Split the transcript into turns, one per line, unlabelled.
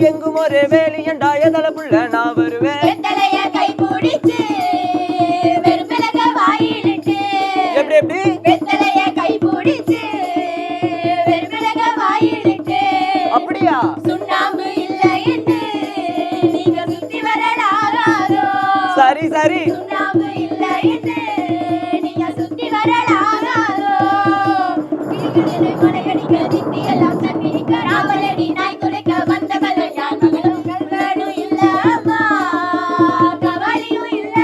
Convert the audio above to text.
எங்கும் ஒரு வேலியண்டா எதல புள்ள நான் வருவேன்
வெத்தலைய கை பிடிச்சு வெறுமிளக வாயிலிட்டு
எப்படி எப்படி
வெத்தலைய கை பிடிச்சு வெறுமிளக வாயிலிட்டு
அப்படியா
சுண்ணாம்பு இல்லை என்று நீங்க சுத்தி வரலாகாதோ
சரி சரி
சுண்ணாம்பு இல்லை என்று